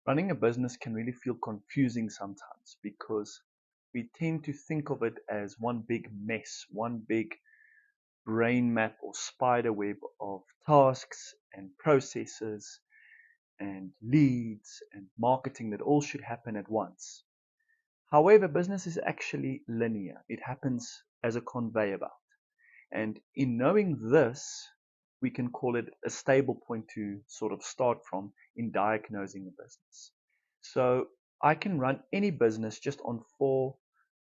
Running a business can really feel confusing sometimes because we tend to think of it as one big mess, one big brain map or spider web of tasks and processes and leads and marketing that all should happen at once. However, business is actually linear. It happens as a conveyor belt. And in knowing this, we can call it a stable point to sort of start from in diagnosing a business. So I can run any business just on 4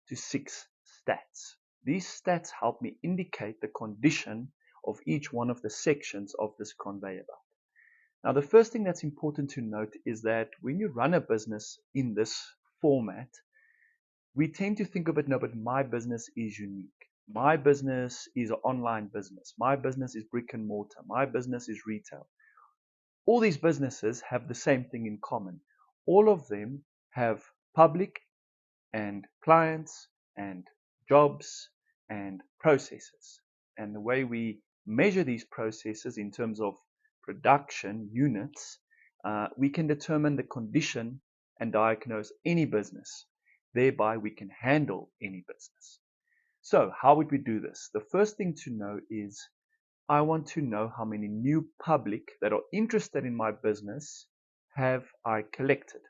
to 6 stats. These stats help me indicate the condition of each one of the sections of this conveyor belt. Now, the first thing that's important to note is that when you run a business in this format, we tend to think of it, no, but my business is unique. My business is an online business. My business is brick and mortar. My business is retail. All these businesses have the same thing in common. All of them have public and clients and jobs and processes. And the way we measure these processes in terms of production units, we can determine the condition and diagnose any business. Thereby, we can handle any business. So, how would we do this? The first thing to know is I want to know how many new public that are interested in my business have I collected.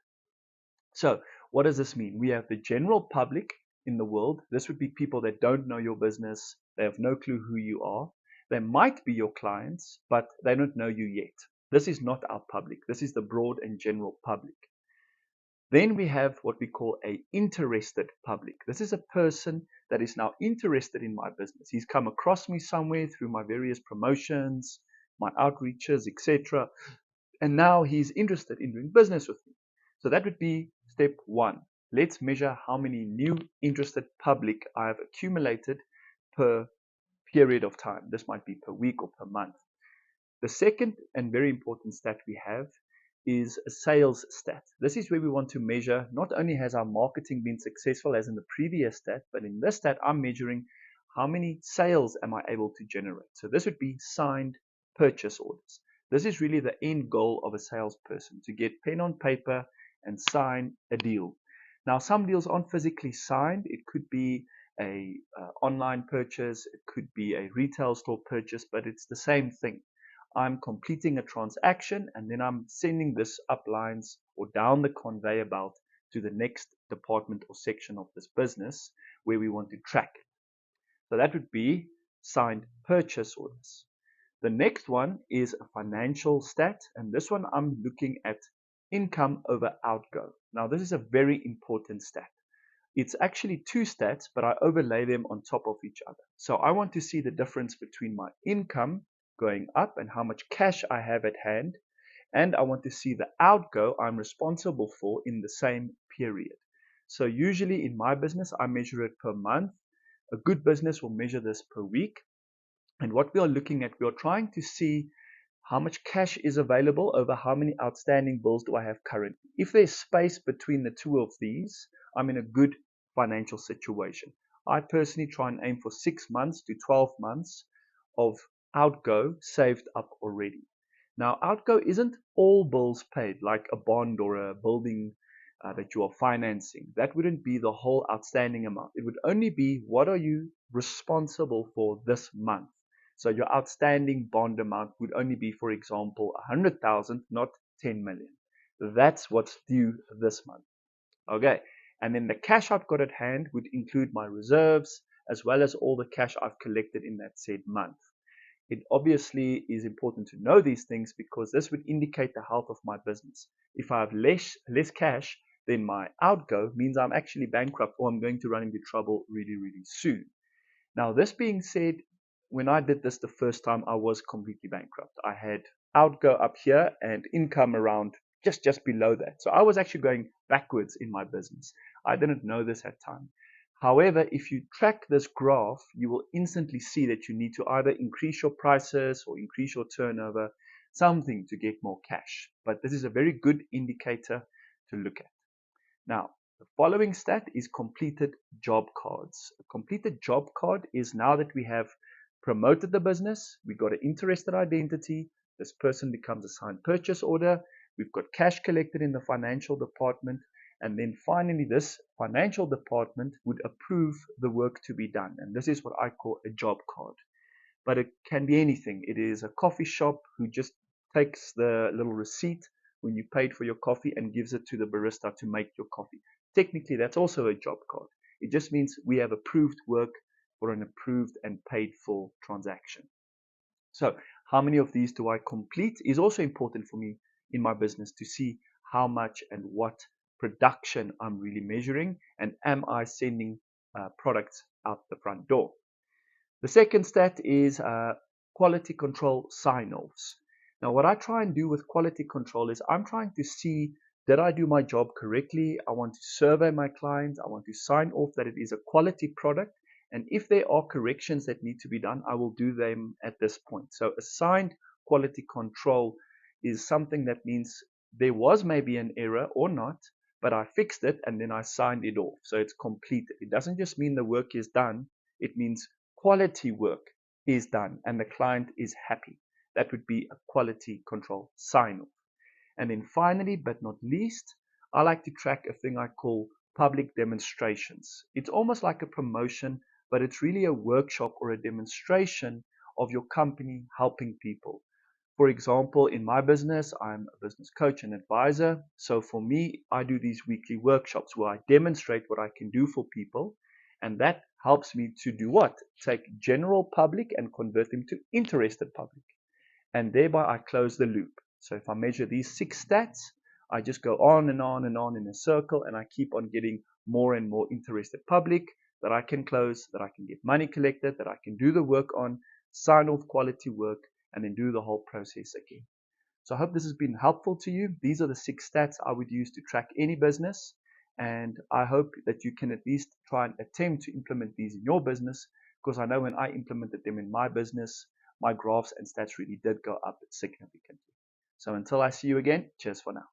So, what does this mean? We have the general public in the world. This would be people that don't know your business. They have no clue who you are. They might be your clients, but they don't know you yet. This is not our public. This is the broad and general public. Then we have what we call a interested public. This is a person that is now interested in my business. He's come across me somewhere through my various promotions, my outreaches, etc. And now he's interested in doing business with me. So that would be step one. Let's measure how many new interested public I have accumulated per period of time. This might be per week or per month. The second and very important stat we have is a sales stat. This is where we want to measure not only has our marketing been successful as in the previous stat, but in this stat I'm measuring how many sales am I able to generate. So this would be signed purchase orders. This is really the end goal of a salesperson, to get pen on paper and sign a deal. Now, some deals aren't physically signed. It could be a online purchase, it could be a retail store purchase, but it's the same thing. I'm completing a transaction and then I'm sending this up lines or down the conveyor belt to the next department or section of this business where we want to track it. So that would be signed purchase orders. The next one is a financial stat, and this one I'm looking at income over outgo. Now, this is a very important stat. It's actually two stats, but I overlay them on top of each other. So I want to see the difference between my income going up and how much cash I have at hand, and I want to see the outgo I'm responsible for in the same period. So usually in my business, I measure it per month. A good business will measure this per week. And what we are looking at, we are trying to see how much cash is available over how many outstanding bills do I have currently. If there's space between the two of these, I'm in a good financial situation. I personally try and aim for 6 months to 12 months of outgo saved up already. Now, outgo isn't all bills paid, like a bond or a building that you are financing. That wouldn't be the whole outstanding amount. It would only be what are you responsible for this month. So your outstanding bond amount would only be, for example, 100,000, not 10 million. That's what's due this month. Okay. And then the cash I've got at hand would include my reserves as well as all the cash I've collected in that said month. It obviously is important to know these things because this would indicate the health of my business. If I have less cash, then my outgo means I'm actually bankrupt or I'm going to run into trouble really, really soon. Now, this being said, when I did this the first time, I was completely bankrupt. I had outgo up here and income around just below that. So I was actually going backwards in my business. I didn't know this at time. However, if you track this graph, you will instantly see that you need to either increase your prices or increase your turnover, something to get more cash. But this is a very good indicator to look at. Now, the following stat is completed job cards. A completed job card is now that we have promoted the business, we got an interested identity, this person becomes a signed purchase order, we've got cash collected in the financial department, and then finally this financial department would approve the work to be done. And this is what I call a job card. But it can be anything. It is a coffee shop who just takes the little receipt when you paid for your coffee and gives it to the barista to make your coffee. Technically, that's also a job card. It just means we have approved work for an approved and paid for transaction. So how many of these do I complete is also important for me in my business to see how much and what production I'm really measuring, and am I sending products out the front door. The second stat is quality control sign-offs. Now, what I try and do with quality control is I'm trying to see, did I do my job correctly? I want to survey my clients. I want to sign off that it is a quality product. And if there are corrections that need to be done, I will do them at this point. So assigned quality control is something that means there was maybe an error or not, but I fixed it and then I signed it off. So it's completed. It doesn't just mean the work is done. It means quality work is done and the client is happy. That would be a quality control sign off. And then finally, but not least, I like to track a thing I call public demonstrations. It's almost like a promotion, but it's really a workshop or a demonstration of your company helping people. For example, in my business, I'm a business coach and advisor. So for me, I do these weekly workshops where I demonstrate what I can do for people. And that helps me to do what? Take general public and convert them to interested public. And thereby I close the loop. So if I measure these 6 stats, I just go on and on and on in a circle, and I keep on getting more and more interested public that I can close, that I can get money collected, that I can do the work on, sign off quality work, and then do the whole process again. So I hope this has been helpful to you. These are the 6 stats I would use to track any business. And I hope that you can at least try and attempt to implement these in your business, because I know when I implemented them in my business, my graphs and stats really did go up significantly. So until I see you again, cheers for now.